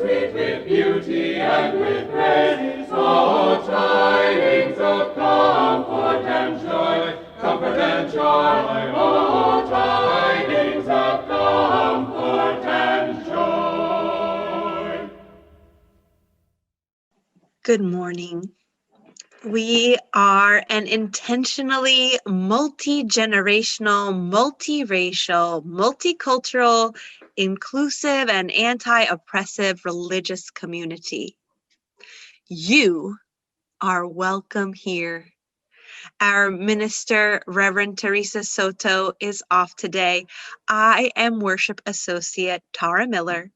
sweet with beauty and with praise. Oh, tidings of comfort and joy, comfort and joy. Oh, tidings of comfort and joy. Good morning. We are an intentionally multi-generational, multiracial, multicultural, inclusive, and anti-oppressive religious community. You are welcome here. Our minister, Reverend Teresa Soto, is off today. I am worship associate Tara Miller,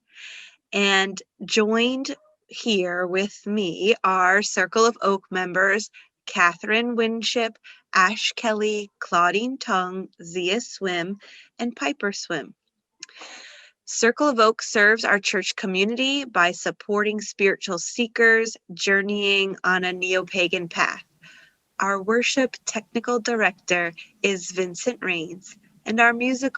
and joined here with me are Circle of Oak members Kathryn Winship, Ash Kelly, Claudine Tong, Zia Swim, and Piper Swim. Circle of Oak serves our church community by supporting spiritual seekers journeying on a neo-pagan path. Our worship technical director is Vincent Rains, and our music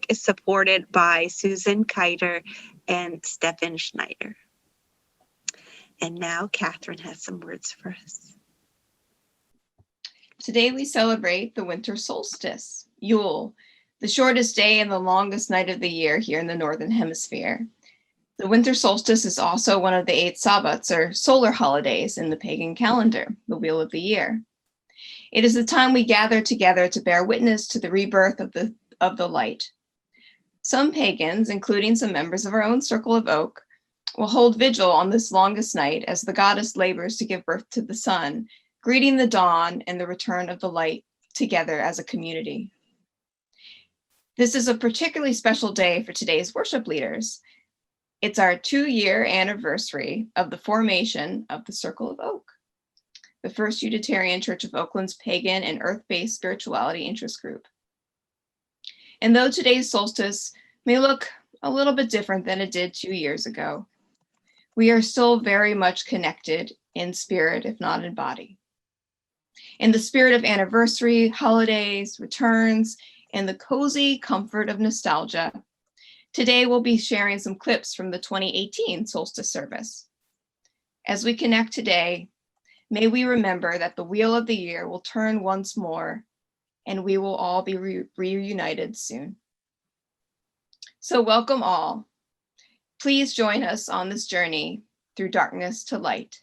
is supported by Susan Kiter and Stefan Schneider. And now Kathryn has some words for us. Today we celebrate the Winter Solstice, Yule, the shortest day and the longest night of the year here in the Northern Hemisphere. The Winter Solstice is also one of the 8 Sabbats, or solar holidays, in the pagan calendar, the wheel of the year. It is the time we gather together to bear witness to the rebirth of the light. Some pagans, including some members of our own Circle of Oak, will hold vigil on this longest night as the goddess labors to give birth to the sun, greeting the dawn and the return of the light together as a community. This is a particularly special day for today's worship leaders. It's our 2-year anniversary of the formation of the Circle of Oak, the First Unitarian Church of Oakland's pagan and earth-based spirituality interest group. And though today's solstice may look a little bit different than it did 2 years ago, we are still very much connected in spirit, if not in body. In the spirit of anniversary, holidays, returns, and the cozy comfort of nostalgia, today we'll be sharing some clips from the 2018 solstice service. As we connect today, may we remember that the wheel of the year will turn once more, and we will all be reunited soon. So welcome all. Please join us on this journey through darkness to light.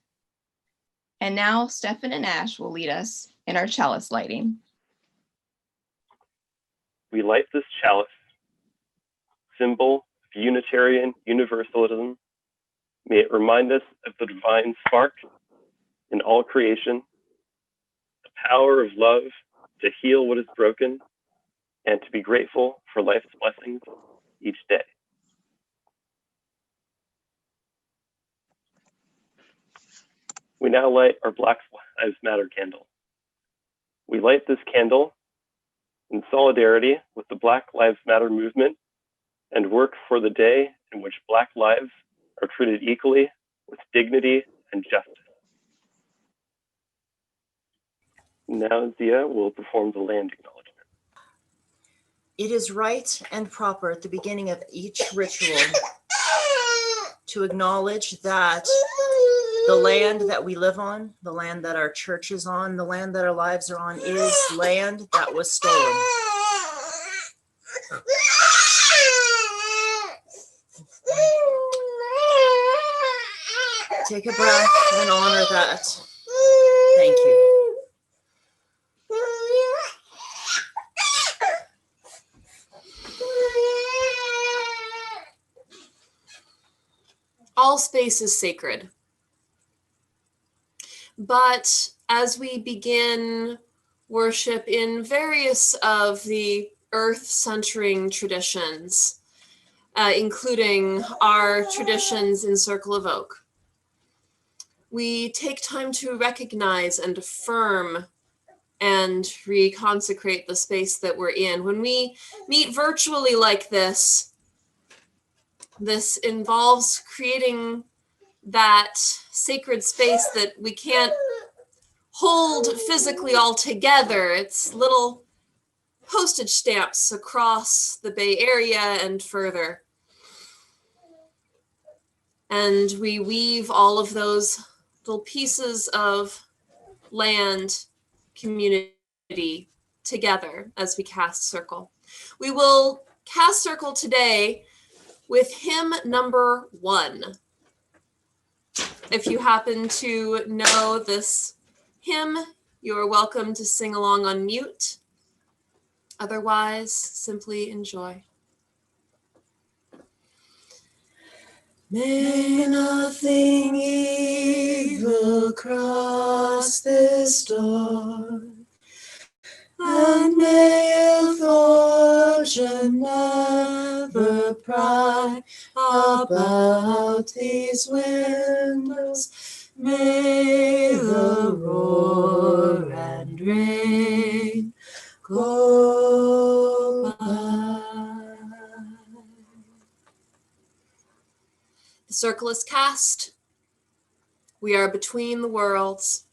And now Stefan and Ash will lead us in our chalice lighting. We light this chalice, symbol of Unitarian Universalism. May it remind us of the divine spark in all creation, the power of love to heal what is broken, and to be grateful for life's blessings each day. We now light our Black Lives Matter candle. We light this candle in solidarity with the Black Lives Matter movement and work for the day in which Black lives are treated equally with dignity and justice. Now Zia will perform the land acknowledgement. It is right and proper at the beginning of each ritual to acknowledge that the land that we live on, the land that our church is on, the land that our lives are on is land that was stolen. Take a breath and honor that. Thank you. All space is sacred. But as we begin worship in various of the earth-centering traditions, including our traditions in Circle of Oak, we take time to recognize and affirm and reconsecrate the space that we're in. When we meet virtually like this involves creating that sacred space that we can't hold physically all together. It's little postage stamps across the Bay Area and further. And we weave all of those little pieces of land community together as we cast circle. We will cast circle today with hymn number 1. If you happen to know this hymn, you are welcome to sing along on mute. Otherwise, simply enjoy. May nothing evil cross this door, and may ill fortune never pry about these windows. May the roar and rain go by. The circle is cast. We are between the worlds.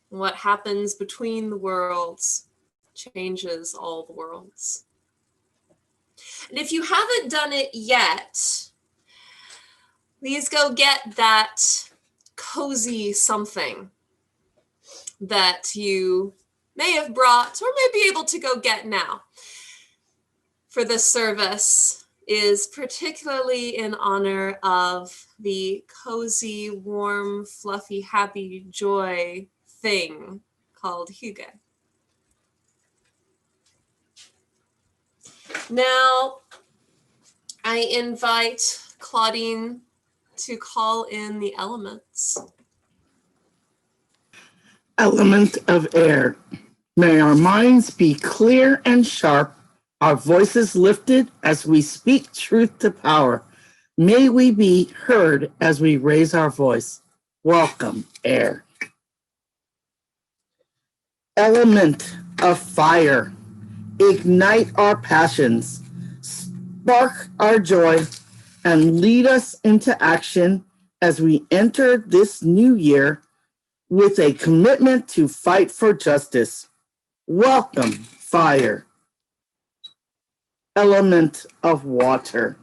What happens between the worlds changes all the worlds. And if you haven't done it yet, please go get that cozy something that you may have brought or may be able to go get now. For this service is particularly in honor of the cozy, warm, fluffy, happy joy thing called hygge. Now, I invite Claudine to call in the elements. Element of air. May our minds be clear and sharp, our voices lifted as we speak truth to power. May we be heard as we raise our voice. Welcome, air. Element of fire. Ignite our passions, spark our joy, and lead us into action as we enter this new year with a commitment to fight for justice. Welcome, fire. Element of water.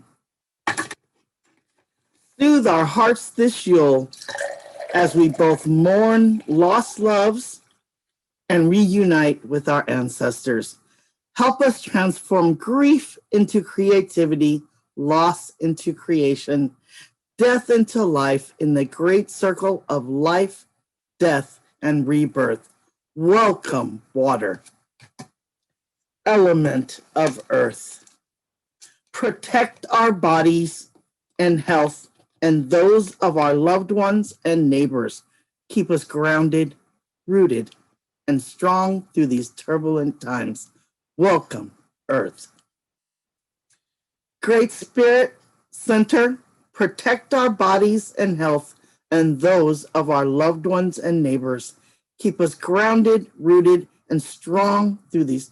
Soothe our hearts this Yule as we both mourn lost loves and reunite with our ancestors. Help us transform grief into creativity, loss into creation, death into life in the great circle of life, death, and rebirth. Welcome, water. Element of earth. Protect our bodies and health and those of our loved ones and neighbors. Keep us grounded, rooted, and strong through these turbulent times. Welcome, earth. Great Spirit Center, protect our bodies and health and those of our loved ones and neighbors. Keep us grounded, rooted, and strong through these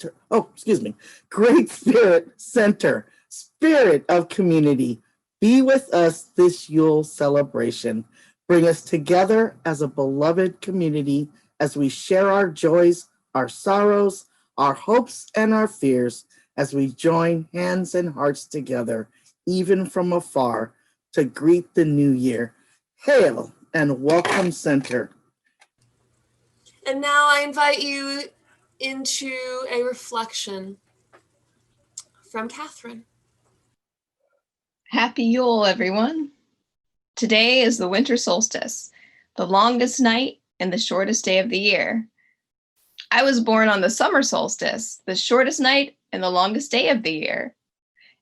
Great Spirit Center, Spirit of Community, be with us this Yule celebration. Bring us together as a beloved community as we share our joys, our sorrows, our hopes, and our fears as we join hands and hearts together, even from afar, to greet the new year. Hail and welcome, Center. And now I invite you into a reflection from Kathryn. Happy Yule, everyone. Today is the winter solstice, the longest night and the shortest day of the year. I was born on the summer solstice, the shortest night and the longest day of the year.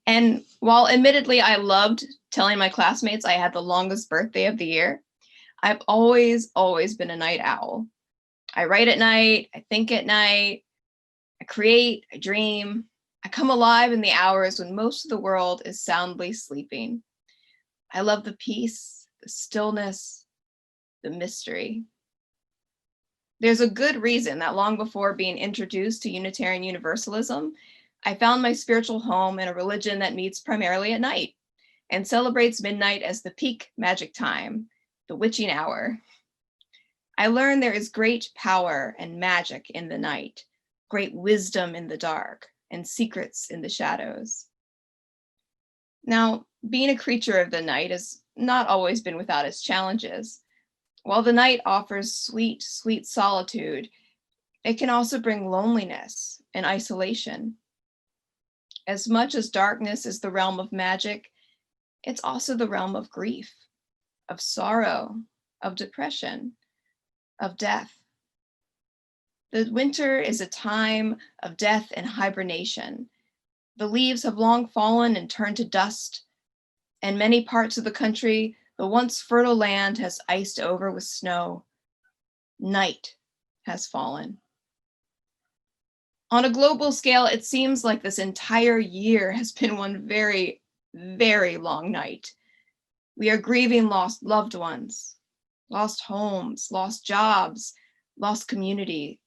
And while admittedly I loved telling my classmates I had the longest birthday of the year, I've always been a night owl. I write at night, I think at night, I create, I dream. I come alive in the hours when most of the world is soundly sleeping. I love the peace, the stillness, the mystery. There's a good reason that long before being introduced to Unitarian Universalism, I found my spiritual home in a religion that meets primarily at night and celebrates midnight as the peak magic time, the witching hour. I learned there is great power and magic in the night, great wisdom in the dark, and secrets in the shadows. Now, being a creature of the night is not always been without its challenges. While the night offers sweet, sweet solitude, it can also bring loneliness and isolation. As much as darkness is the realm of magic, it's also the realm of grief, of sorrow, of depression, of death. The winter is a time of death and hibernation. The leaves have long fallen and turned to dust. In many parts of the country, the once fertile land has iced over with snow. Night has fallen. On a global scale, it seems like this entire year has been one very, very long night. We are grieving lost loved ones, lost homes, lost jobs, lost community,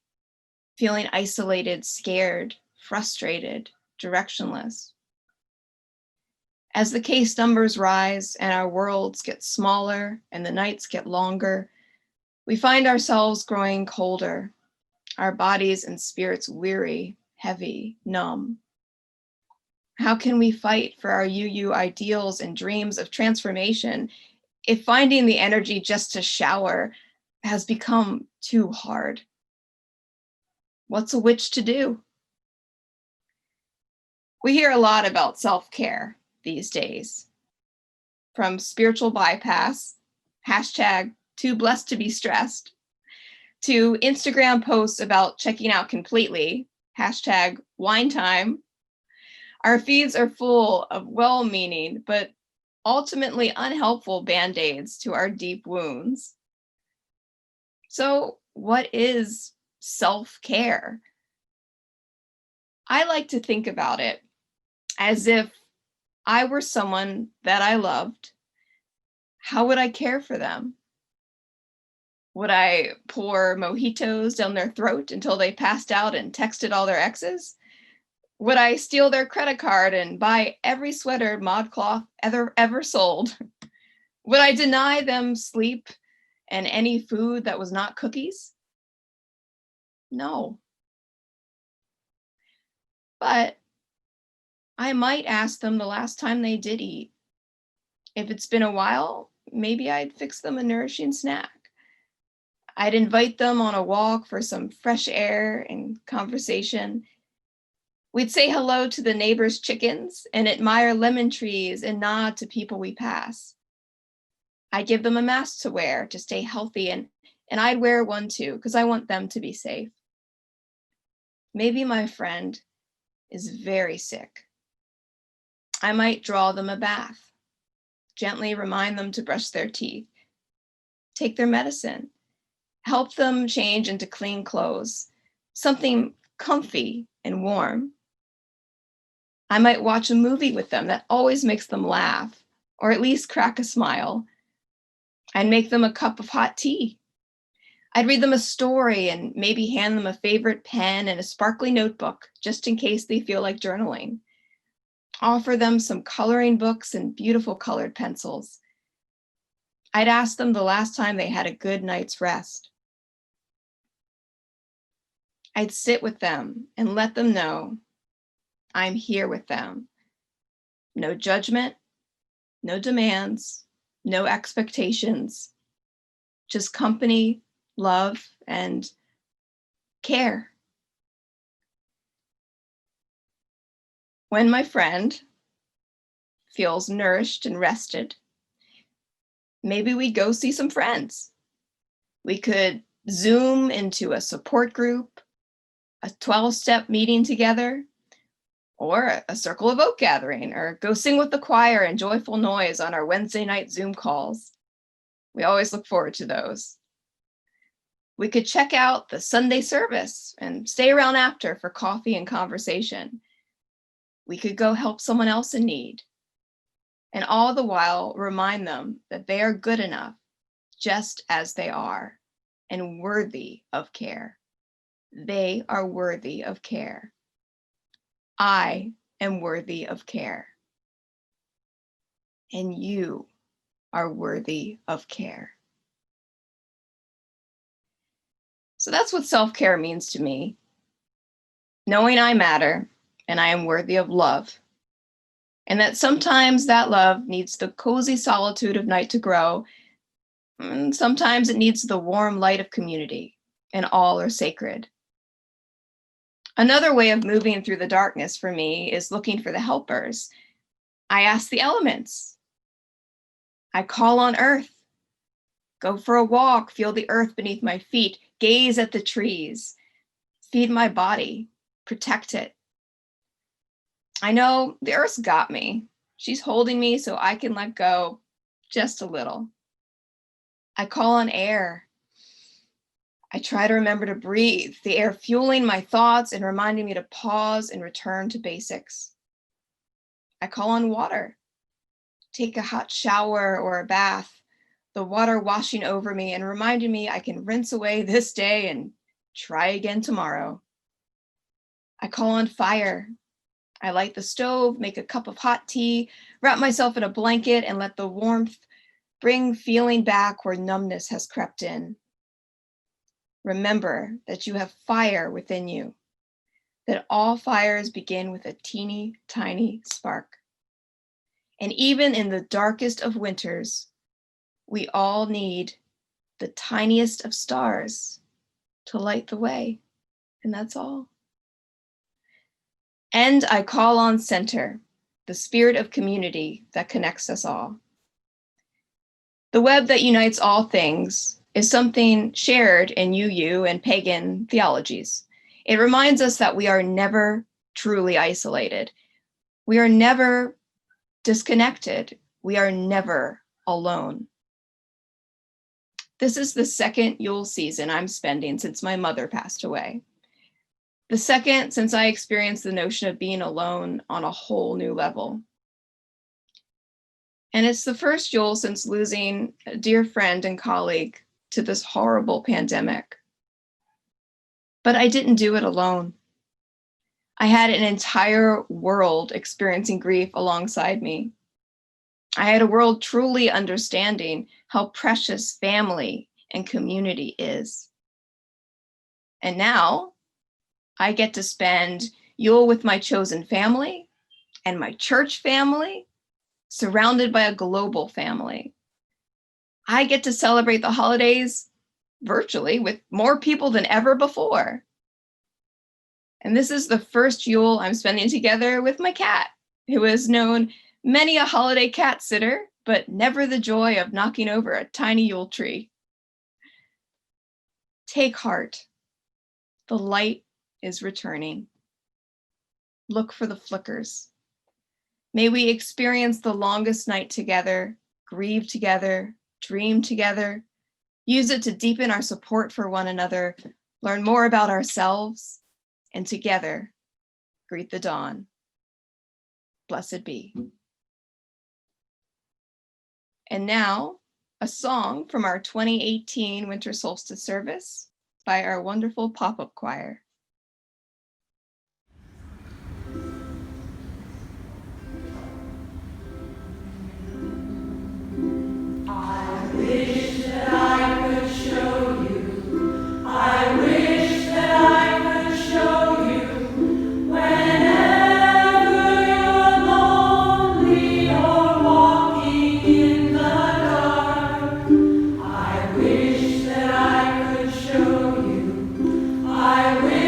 feeling isolated, scared, frustrated, directionless. As the case numbers rise and our worlds get smaller and the nights get longer, we find ourselves growing colder, our bodies and spirits weary, heavy, numb. How can we fight for our UU ideals and dreams of transformation if finding the energy just to shower has become too hard? What's a witch to do? We hear a lot about self-care these days. From spiritual bypass, hashtag too blessed to be stressed, to Instagram posts about checking out completely, hashtag wine time. Our feeds are full of well-meaning, but ultimately unhelpful band-aids to our deep wounds. So what is self-care? I like to think about it as if I were someone that I loved. How would I care for them? Would I pour mojitos down their throat until they passed out and texted all their exes? Would I steal their credit card and buy every sweater ModCloth ever sold? Would I deny them sleep and any food that was not cookies? No. But I might ask them the last time they did eat. If it's been a while, maybe I'd fix them a nourishing snack. I'd invite them on a walk for some fresh air and conversation. We'd say hello to the neighbors' chickens and admire lemon trees and nod to people we pass. I'd give them a mask to wear to stay healthy, and I'd wear one too, because I want them to be safe. Maybe my friend is very sick. I might draw them a bath, gently remind them to brush their teeth, take their medicine, help them change into clean clothes, something comfy and warm. I might watch a movie with them that always makes them laugh, or at least crack a smile. I'd make them a cup of hot tea. I'd read them a story and maybe hand them a favorite pen and a sparkly notebook, just in case they feel like journaling. Offer them some coloring books and beautiful colored pencils. I'd ask them the last time they had a good night's rest. I'd sit with them and let them know I'm here with them. No judgment, no demands, no expectations, just company, love, and care. When my friend feels nourished and rested, maybe we go see some friends. We could Zoom into a support group, a 12-step meeting together, or a circle of oak gathering, or go sing with the choir and joyful noise on our Wednesday night Zoom calls. We always look forward to those. We could check out the Sunday service and stay around after for coffee and conversation. We could go help someone else in need, and all the while remind them that they are good enough just as they are and worthy of care. They are worthy of care. I am worthy of care. And you are worthy of care. So that's what self-care means to me. Knowing I matter and I am worthy of love and that sometimes that love needs the cozy solitude of night to grow, and sometimes it needs the warm light of community, and all are sacred. Another way of moving through the darkness for me is looking for the helpers. I ask the elements. I call on earth. Go for a walk, feel the earth beneath my feet, gaze at the trees, feed my body, protect it. I know the earth's got me. She's holding me so I can let go just a little. I call on air. I try to remember to breathe, the air fueling my thoughts and reminding me to pause and return to basics. I call on water. Take a hot shower or a bath, the water washing over me and reminding me I can rinse away this day and try again tomorrow. I call on fire. I light the stove, make a cup of hot tea, wrap myself in a blanket and let the warmth bring feeling back where numbness has crept in. Remember that you have fire within you, that all fires begin with a teeny tiny spark. And even in the darkest of winters, we all need the tiniest of stars to light the way, and that's all. And I call on center, the spirit of community that connects us all. The web that unites all things is something shared in UU and pagan theologies. It reminds us that we are never truly isolated. We are never disconnected. We are never alone. This is the second Yule season I'm spending since my mother passed away. The second since I experienced the notion of being alone on a whole new level. And it's the first Yule since losing a dear friend and colleague to this horrible pandemic. But I didn't do it alone. I had an entire world experiencing grief alongside me. I had a world truly understanding how precious family and community is. And now I get to spend Yule with my chosen family and my church family, surrounded by a global family. I get to celebrate the holidays virtually with more people than ever before. And this is the first Yule I'm spending together with my cat, who has known many a holiday cat sitter, but never the joy of knocking over a tiny Yule tree. Take heart. The light is returning. Look for the flickers. May we experience the longest night together, grieve together, dream together, use it to deepen our support for one another, learn more about ourselves, and together greet the dawn. Blessed be. And now, a song from our 2018 Winter Solstice service by our wonderful pop-up choir. I wish that I could show you. I wish that I could show you. Whenever you're lonely or walking in the dark, I wish that I could show you. I wish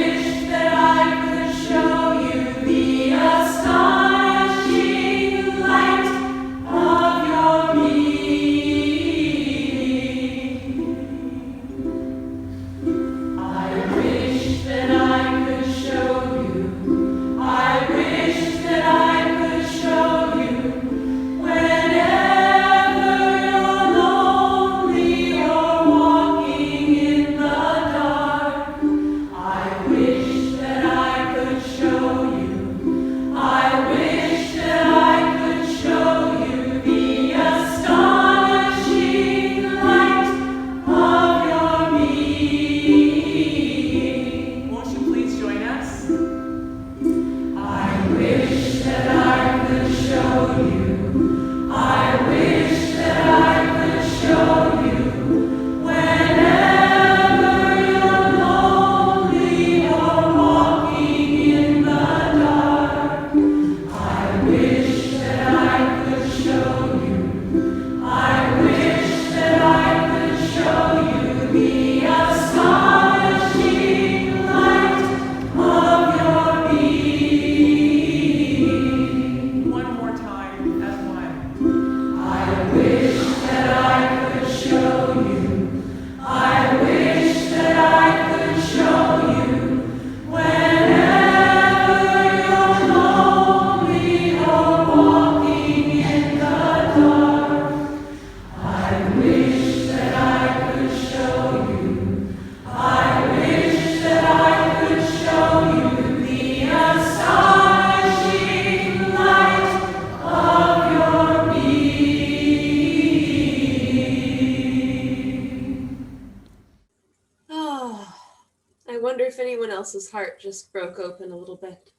if anyone else's heart just broke open a little bit.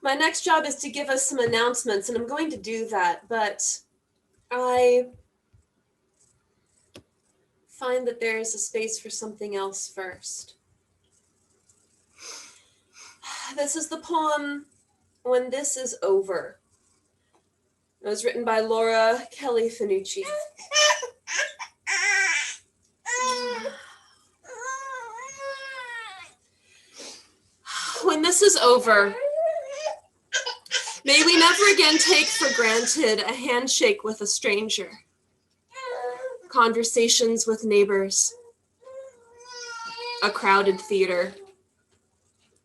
My next job is to give us some announcements, and I'm going to do that, but I find that there is a space for something else first. This is the poem, When This Is Over. It was written by Laura Kelly Finucci. When this is over, may we never again take for granted a handshake with a stranger, conversations with neighbors, a crowded theater,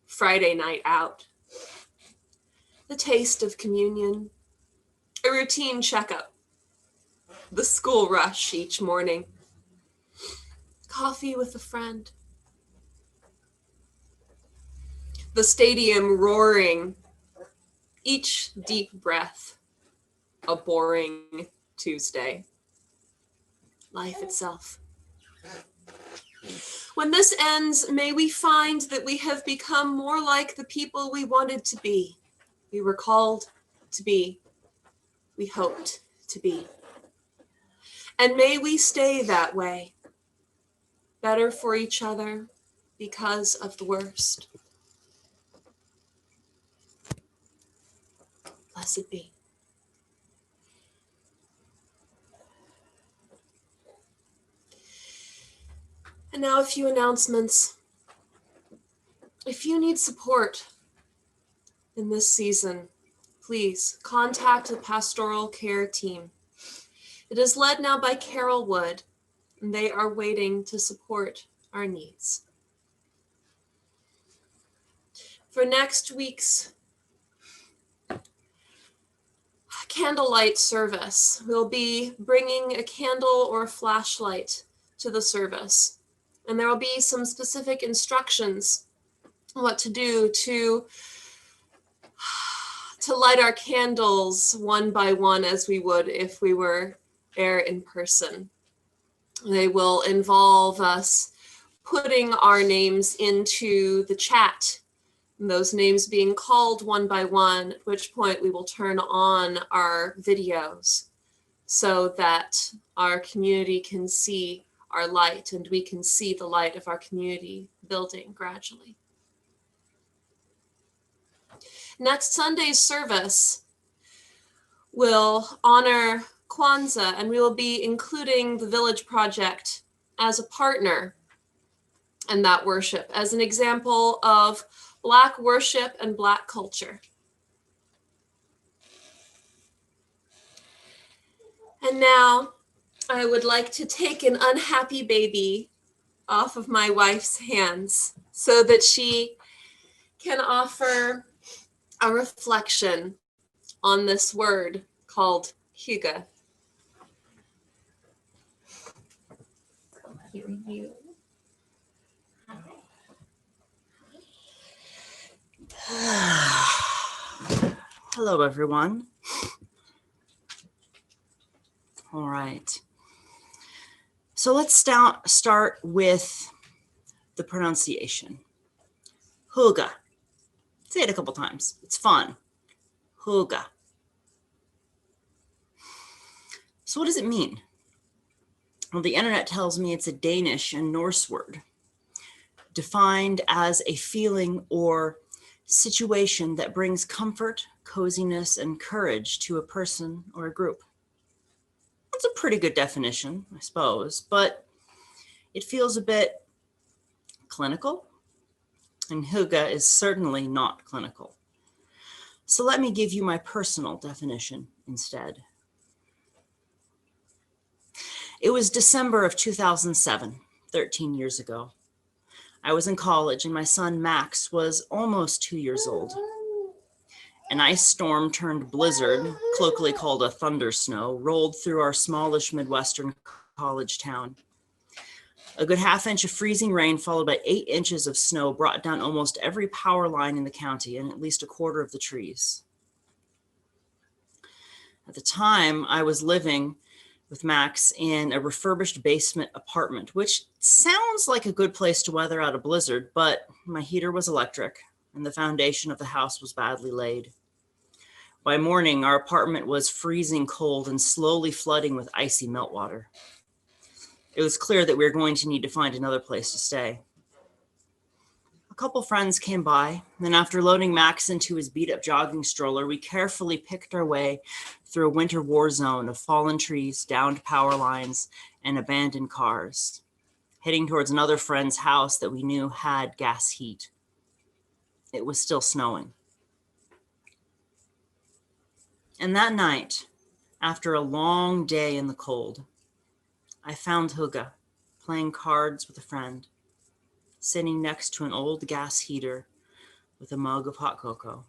Friday night out, the taste of communion, a routine checkup, the school rush each morning, coffee with a friend, the stadium roaring, each deep breath, a boring Tuesday, life itself. When this ends, may we find that we have become more like the people we wanted to be, we were called to be, we hoped to be. And may we stay that way, better for each other because of the worst. Blessed be. And now a few announcements. If you need support in this season, please contact the pastoral care team. It is led now by Carol Wood, and they are waiting to support our needs. For next week's candlelight service, we'll be bringing a candle or a flashlight to the service. And there will be some specific instructions on what to do to light our candles one by one as we would if we were there in person. They will involve us putting our names into the chat, and those names being called one by one, at which point we will turn on our videos so that our community can see our light and we can see the light of our community building gradually. Next Sunday's service will honor Kwanzaa, and we will be including the Village Project as a partner in that worship, as an example of Black worship and Black culture. And now I would like to take an unhappy baby off of my wife's hands so that she can offer a reflection on this word called hygge. Hello, everyone. All right. So let's start with the pronunciation. Hygge. Say it a couple times. It's fun. Hygge. So what does it mean? Well, the internet tells me it's a Danish and Norse word, defined as a feeling or situation that brings comfort, coziness, and courage to a person or a group. That's a pretty good definition, I suppose, but it feels a bit clinical, and hygge is certainly not clinical. So let me give you my personal definition instead. It was December of 2007, 13 years ago. I was in college and my son Max was almost 2 years old. An ice storm turned blizzard, colloquially called a thunder snow, rolled through our smallish Midwestern college town. A good half inch of freezing rain followed by 8 inches of snow brought down almost every power line in the county and at least a quarter of the trees. At the time, I was living with Max in a refurbished basement apartment, which sounds like a good place to weather out a blizzard, but my heater was electric and the foundation of the house was badly laid. By morning, our apartment was freezing cold and slowly flooding with icy meltwater. It was clear that we were going to need to find another place to stay. A couple friends came by, and after loading Max into his beat-up jogging stroller, we carefully picked our way through a winter war zone of fallen trees, downed power lines, and abandoned cars, heading towards another friend's house that we knew had gas heat. It was still snowing. And that night, after a long day in the cold, I found hygge playing cards with a friend, sitting next to an old gas heater with a mug of hot cocoa.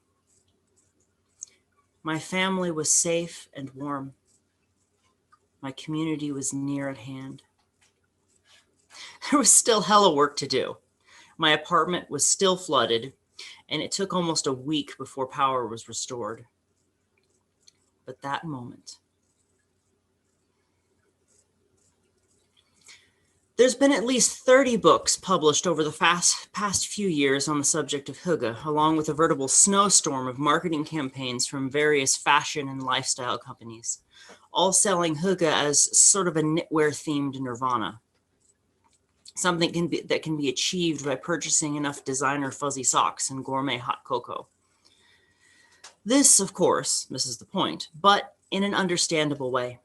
My family was safe and warm. My community was near at hand. There was still hella work to do. My apartment was still flooded, and it took almost a week before power was restored. But that moment. There's been at least 30 books published over the past few years on the subject of hygge, along with a veritable snowstorm of marketing campaigns from various fashion and lifestyle companies, all selling hygge as sort of a knitwear-themed nirvana, something that can be achieved by purchasing enough designer fuzzy socks and gourmet hot cocoa. This, of course, misses the point, but in an understandable way.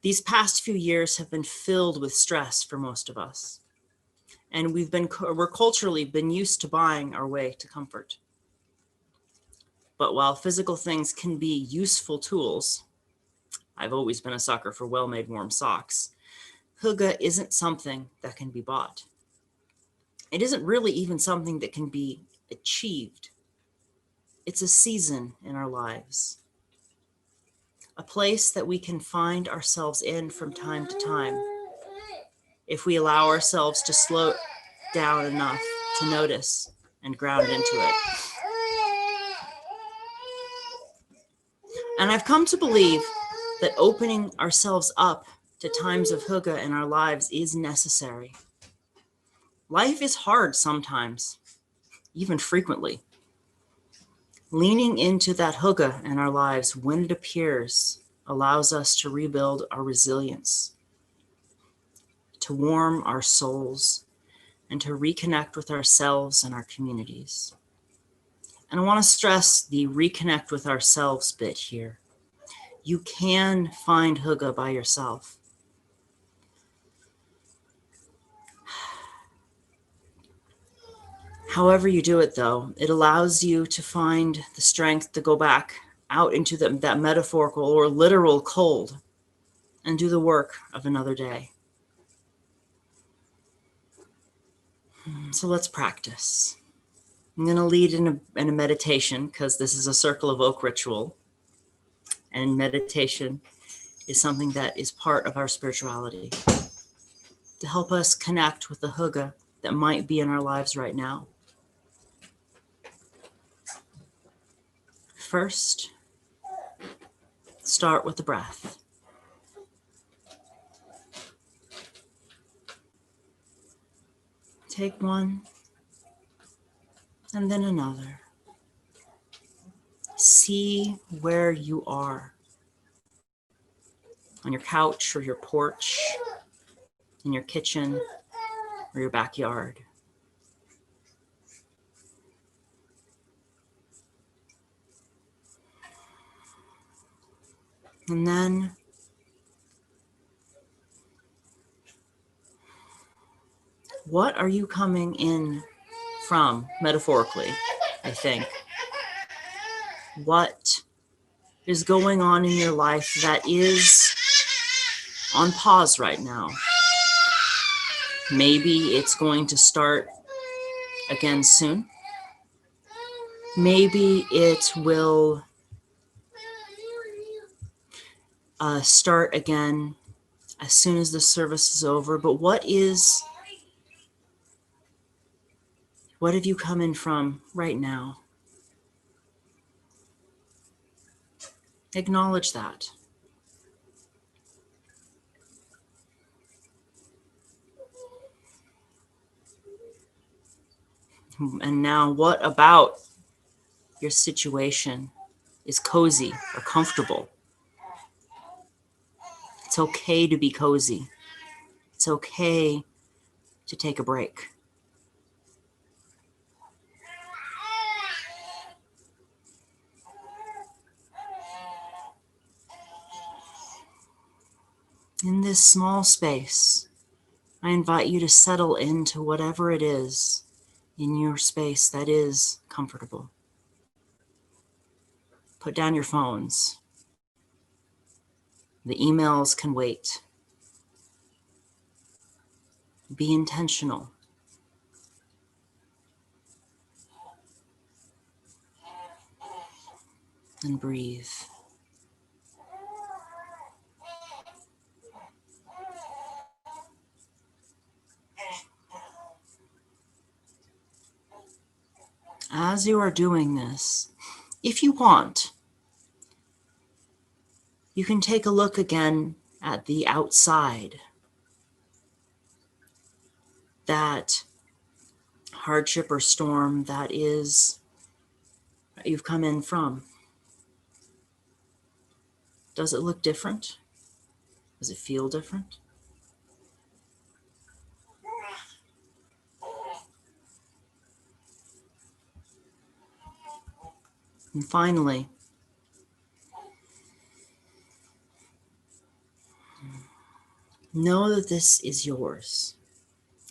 These past few years have been filled with stress for most of us, and we're culturally been used to buying our way to comfort. But while physical things can be useful tools, I've always been a sucker for well-made warm socks, hygge isn't something that can be bought. It isn't really even something that can be achieved. It's a season in our lives, a place that we can find ourselves in from time to time, if we allow ourselves to slow down enough to notice and ground into it. And I've come to believe that opening ourselves up to times of hygge in our lives is necessary. Life is hard sometimes, even frequently. Leaning into that hygge in our lives when it appears allows us to rebuild our resilience, to warm our souls, and to reconnect with ourselves and our communities. And I want to stress the reconnect with ourselves bit here. You can find hygge by yourself. However you do it, though, it allows you to find the strength to go back out into that metaphorical or literal cold and do the work of another day. So let's practice. I'm going to lead in a meditation because this is a circle of oak ritual, and meditation is something that is part of our spirituality to help us connect with the hygge that might be in our lives right now. First, start with the breath. Take one and then another. See where you are, on your couch or your porch, in your kitchen or your backyard. And then what are you coming in from, metaphorically, I think? What is going on in your life that is on pause right now? Maybe it's going to start again soon. Maybe it will start again as soon as the service is over. But what have you come in from right now? Acknowledge that. And now, what about your situation is cozy or comfortable? It's okay to be cozy. It's okay to take a break. In this small space, I invite you to settle into whatever it is in your space that is comfortable. Put down your phones. The emails can wait. Be intentional. And breathe. As you are doing this, if you want, you can take a look again at the outside. That hardship or storm that you've come in from. Does it look different? Does it feel different? And finally, know that this is yours.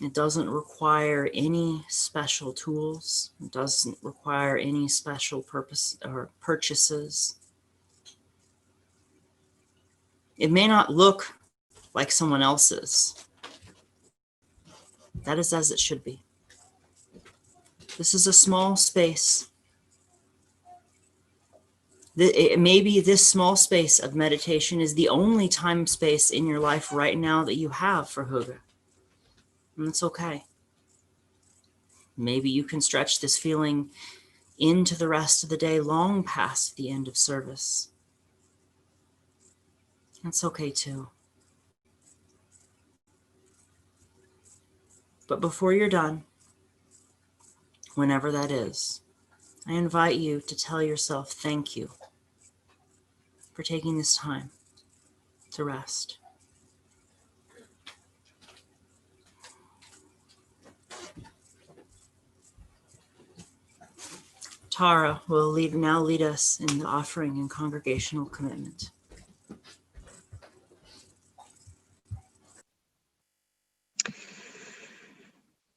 It doesn't require any special tools. It doesn't require any special purpose or purchases. It may not look like someone else's. That is as it should be. This is a small space. Maybe this small space of meditation is the only time space in your life right now that you have for hygge. And it's okay. Maybe you can stretch this feeling into the rest of the day, long past the end of service. That's okay too. But before you're done, whenever that is, I invite you to tell yourself thank you for taking this time to rest. Tara will now lead us in the offering and congregational commitment.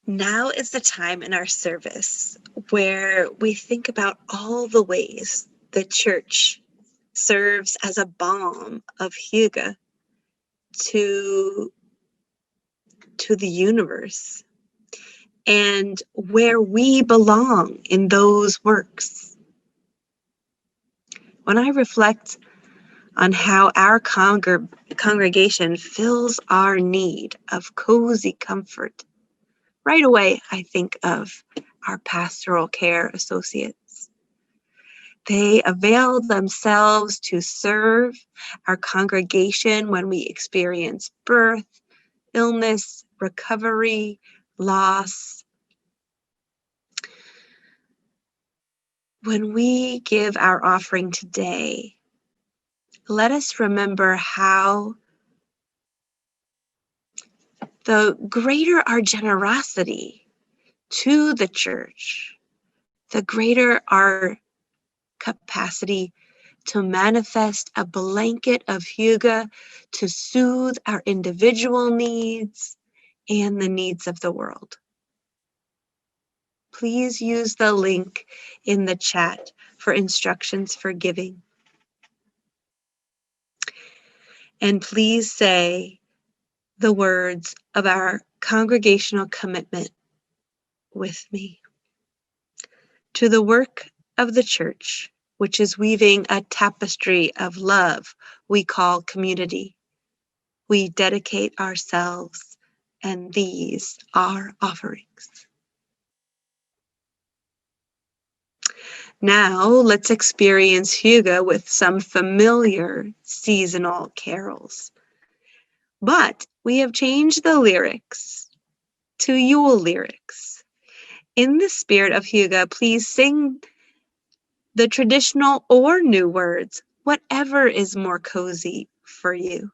Now is the time in our service where we think about all the ways the church serves as a balm of hygge to the universe, and where we belong in those works. When I reflect on how our congregation fills our need of cozy comfort, right away I think of our pastoral care associates. They avail themselves to serve our congregation when we experience birth, illness, recovery, loss. When we give our offering today, let us remember how the greater our generosity to the church, the greater our capacity to manifest a blanket of hygge to soothe our individual needs and the needs of the world. Please use the link in the chat for instructions for giving. And please say the words of our congregational commitment with me. To the work of the church, which is weaving a tapestry of love we call community, we dedicate ourselves, and these are offerings. Now let's experience hygge with some familiar seasonal carols. But we have changed the lyrics to Yule lyrics. In the spirit of hygge, please sing the traditional or new words, whatever is more cozy for you.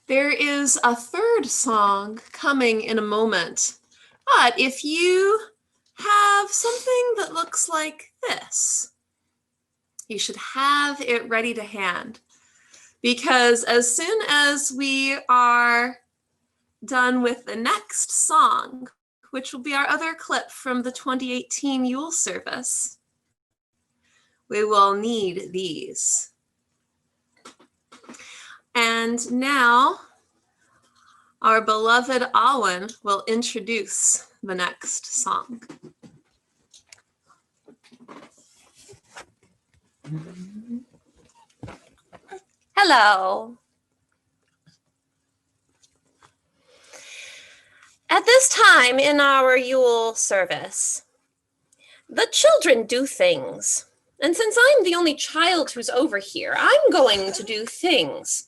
There is a third song coming in a moment, but if you have something that looks like this, you should have it ready to hand, because as soon as we are done with the next song, which will be our other clip from the 2018 Yule service, we will need these. And now our beloved Awen will introduce the next song. Hello. At this time in our Yule service, the children do things. And since I'm the only child who's over here, I'm going to do things.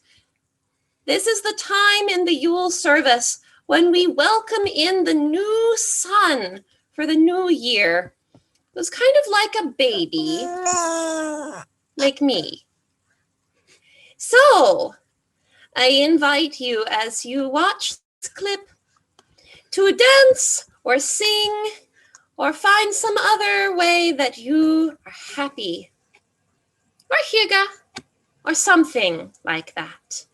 This is the time in the Yule service when we welcome in the new sun for the new year. It was kind of like a baby, like me. So I invite you, as you watch this clip, to dance or sing or find some other way that you are happy, or hygge, or something like that,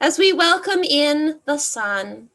as we welcome in the sun.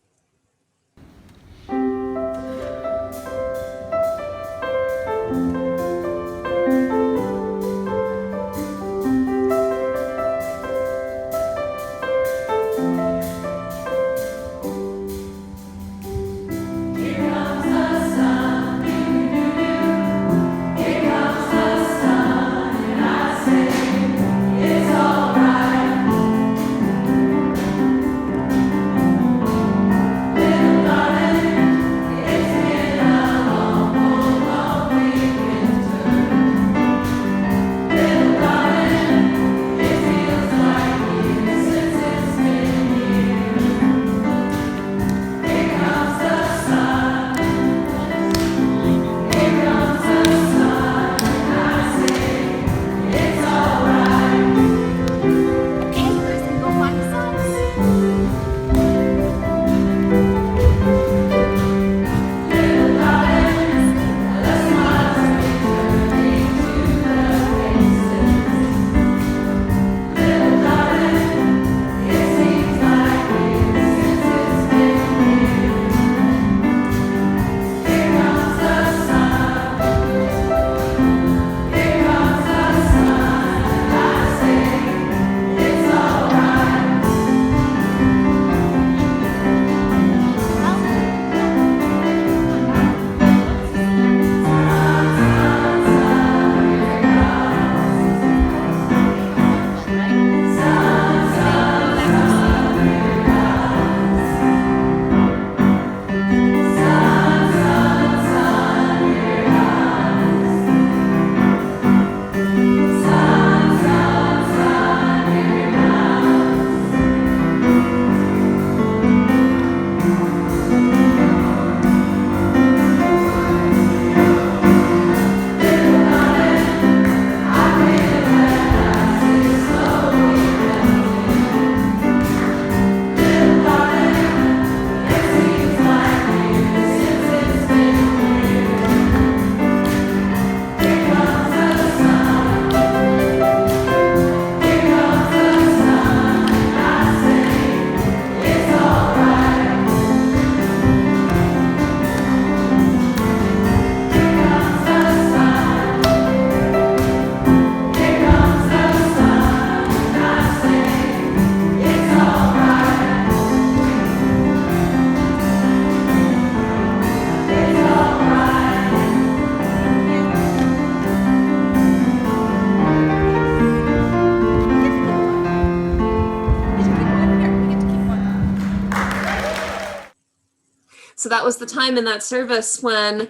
So that was the time in that service when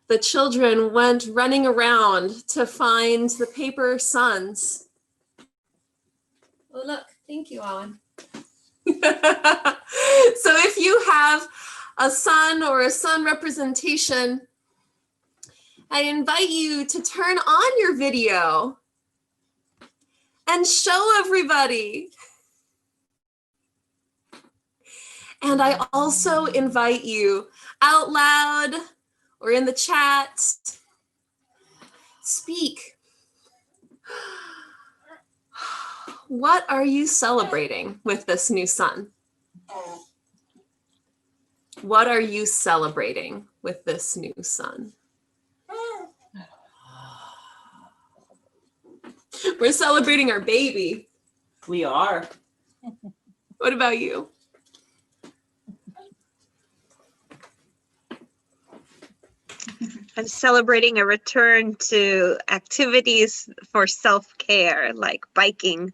the children went running around to find the paper suns. Oh, look, thank you, Owen. So if you have a sun or a sun representation, I invite you to turn on your video and show everybody. And I also invite you out loud or in the chat, speak. What are you celebrating with this new sun? What are you celebrating with this new sun? We're celebrating our baby. We are. What about you? I'm celebrating a return to activities for self-care, like biking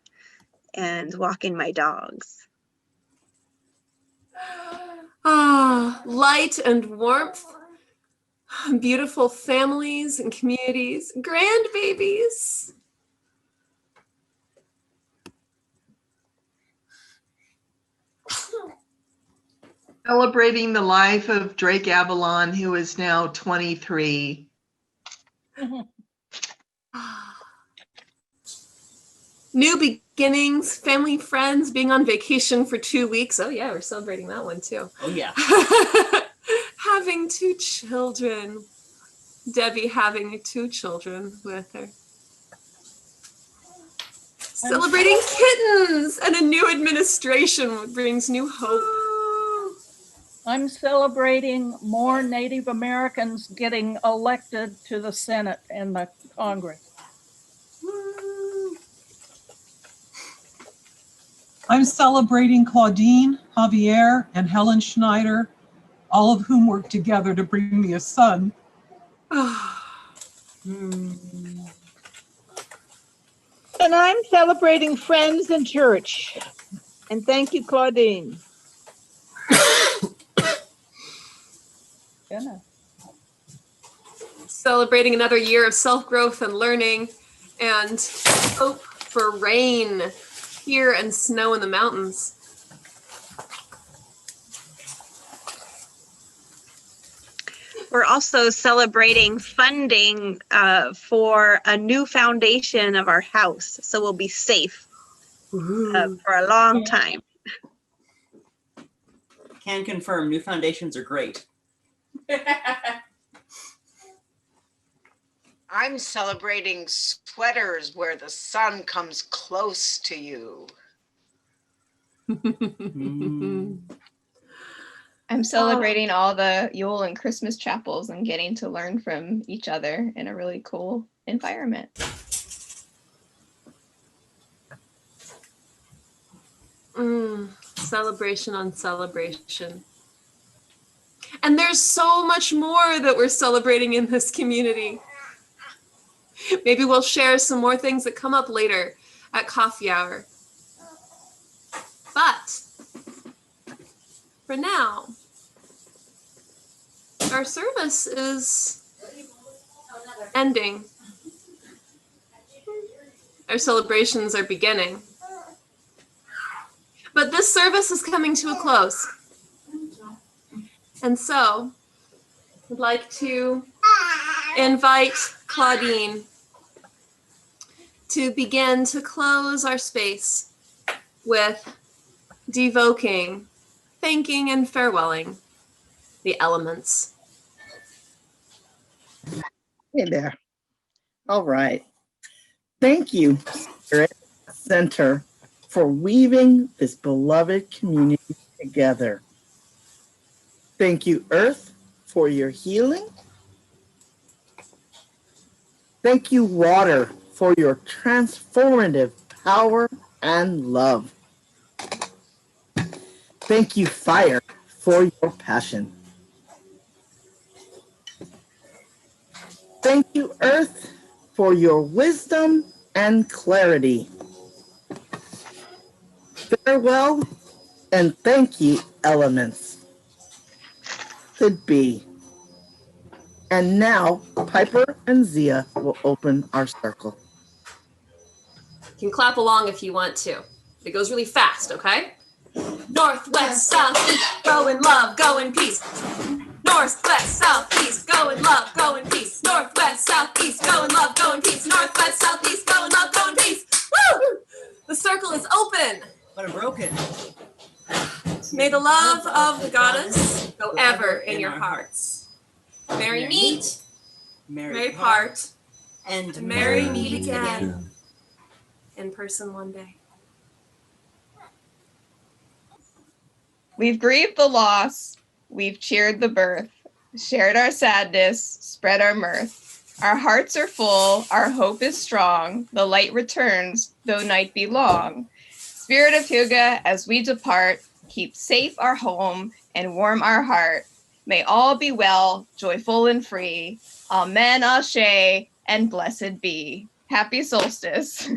and walking my dogs. Ah, light and warmth, beautiful families and communities, grandbabies. Celebrating the life of Drake Avalon, who is now 23. New beginnings, family, friends, being on vacation for 2 weeks. Oh yeah, we're celebrating that one too. Oh, yeah. Having 2 children. Debbie having 2 children with her. Celebrating kittens and a new administration brings new hope. I'm celebrating more Native Americans getting elected to the Senate and the Congress. I'm celebrating Claudine, Javier, and Helen Schneider, all of whom worked together to bring me a son. And I'm celebrating friends and church. And thank you, Claudine. Celebrating another year of self-growth and learning, and hope for rain here and snow in the mountains. We're also celebrating funding for a new foundation of our house, so we'll be safe for a long time. Can confirm, new foundations are great. I'm celebrating sweaters where the sun comes close to you. I'm celebrating all the Yule and Christmas chapels and getting to learn from each other in a really cool environment. Celebration on celebration. And there's so much more that we're celebrating in this community. Maybe we'll share some more things that come up later at coffee hour. But for now, our service is ending. Our celebrations are beginning. But this service is coming to a close. And so I'd like to invite Claudine to begin to close our space with devoking, thanking, and farewelling the elements. Hey there. All right. Thank you, Spirit Center, for weaving this beloved community together. Thank you, Earth, for your healing. Thank you, Water, for your transformative power and love. Thank you, Fire, for your passion. Thank you, Earth, for your wisdom and clarity. Farewell, and thank you, elements. Could be. And now, Piper and Zia will open our circle. You can clap along if you want to. It goes really fast, okay? North, west, south, east, go in love, go in peace. North, west, south, east, go in love, go in peace. North, west, south, east, go in love, go in peace. North, west, south, east, go in love, go in peace. Woo! The circle is open. But I'm broken. May the love of the goddess go ever in your hearts. Merry meet, merry part, and merry meet again. In person one day. We've grieved the loss, we've cheered the birth, shared our sadness, spread our mirth. Our hearts are full, our hope is strong, the light returns, though night be long. Spirit of hygge, as we depart, keep safe our home and warm our heart. May all be well, joyful and free. Amen, ashe, and blessed be. Happy solstice.